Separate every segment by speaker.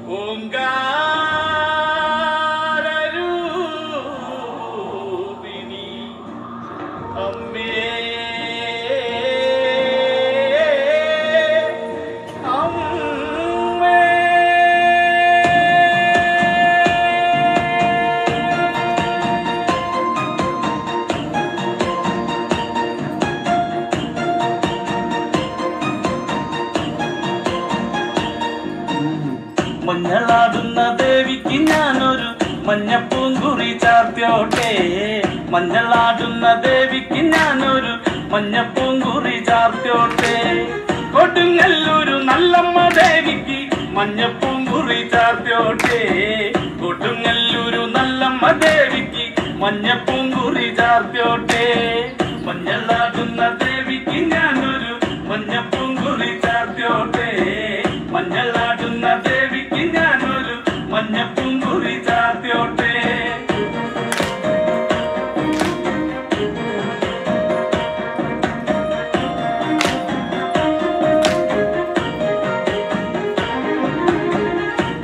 Speaker 1: ഓങ്കാരൂപിണി അമ്മേ മഞ്ഞളാടുന്ന ദേവിക്ക് ഞാനൊരു മഞ്ഞപ്പൂങ്കുറി ചാർത്തിയോട്ടെ മഞ്ഞളാടുന്ന ദേവിക്ക് ഞാനൊരു മഞ്ഞപ്പൂങ്കുറി ചാർത്തിയോട്ടെ കൊടുങ്ങല്ലൂരു നല്ലമ്മ ദേവിക്ക് മഞ്ഞപ്പൂങ്കുറി ചാർത്തിയോട്ടെ കൊടുങ്ങല്ലൂരു നല്ലമ്മ ദേവിക്ക് മഞ്ഞപ്പൂങ്കുറി ചാർത്തിയോട്ടെ മഞ്ഞളാടുന്ന ദേവിക്ക് ഞാനൊരു മഞ്ഞപ്പൂങ്കുറി ചാർത്തിയോട്ടെ മഞ്ഞളാടുന്ന ദേവിക്ക് ഞാനൊരു മഞ്ഞപ്പൂങ്കുറി ചാർത്തിയോട്ടെ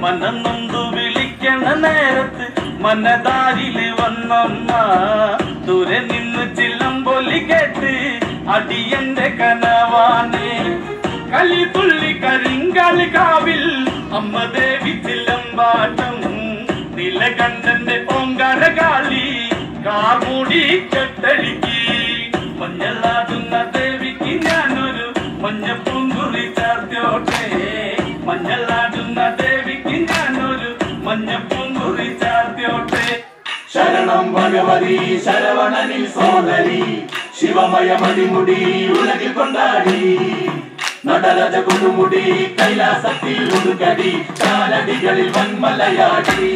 Speaker 1: മനന്നൊന്തു വിളിക്കണ നേരത്ത് മനതാരില് വന്നമ്മ ദൂരെ നിന്ന് ചില്ലമ്പൊലി കേട്ട് അടിയന്റെ കനവാണ് കളിതുള്ളി കരിങ്കാളി കാവിൽ അമ്മ ദേവി ചില്ലമ്പാട്ടം നിലകണ്ഠന്റെ ഓങ്കാര കാളി കാർമൂടി കെട്ടടിക്ക് മഞ്ഞളാടുന്ന ദേവിക്ക് ഞാനൊരു മഞ്ഞപ്പൂങ്കുറി ചാർത്തിയോട്ടെ മഞ്ഞളാടുന്ന ദേവിക്ക് ഞാനൊരു മഞ്ഞപ്പൂങ്കുറി ചാർത്തിയോട്ടെ
Speaker 2: ശരണം ഭഗവതി ശരവണനിൽ സോദരി ശിവമയ മണിമുടി ഉലകിൽ കൊണ്ടാടി നടരാജ കൊടുമുടി കൈലാസത്തിൽ ഉടുകടി കാലടികളിൽ വന്മലയാടി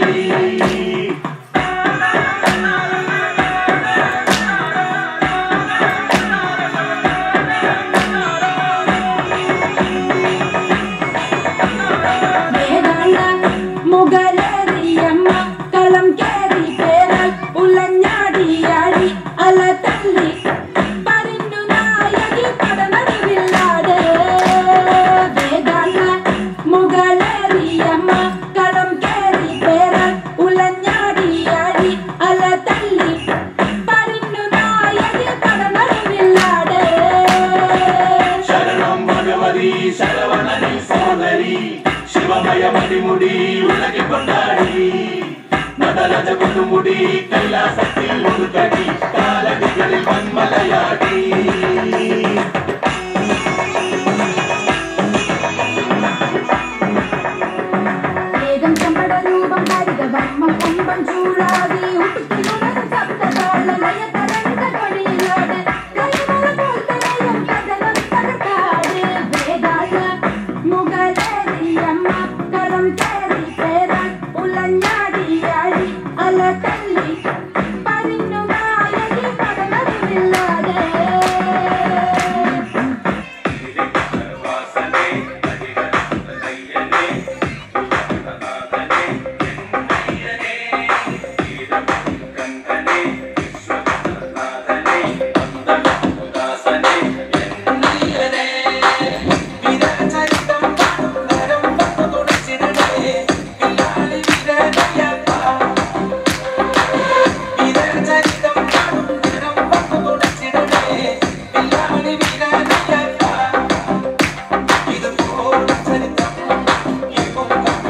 Speaker 2: ശരവണനിൽ സോദരി ശിവമയ മണിമുടി ഉലകിൽ കൊണ്ടാടി നടരാജ കൊടുമുടി കൈലാസത്തിൽ ഉടുകടി കാലടികളിൽ വന്മലയാടി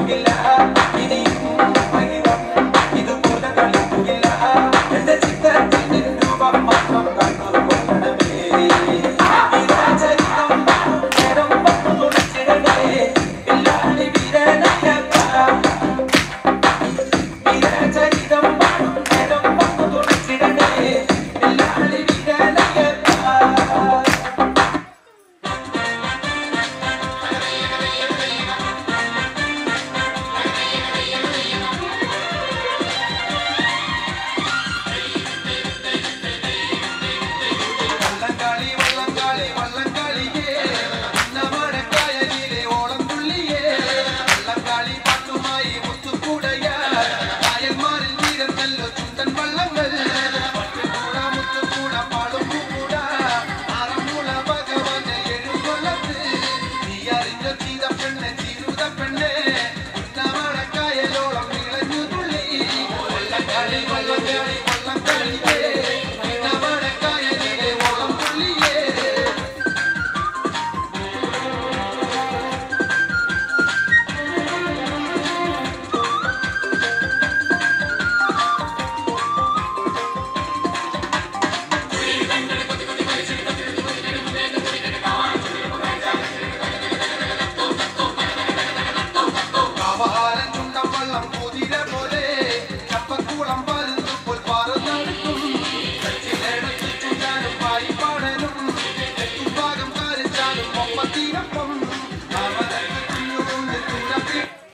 Speaker 3: Yeah.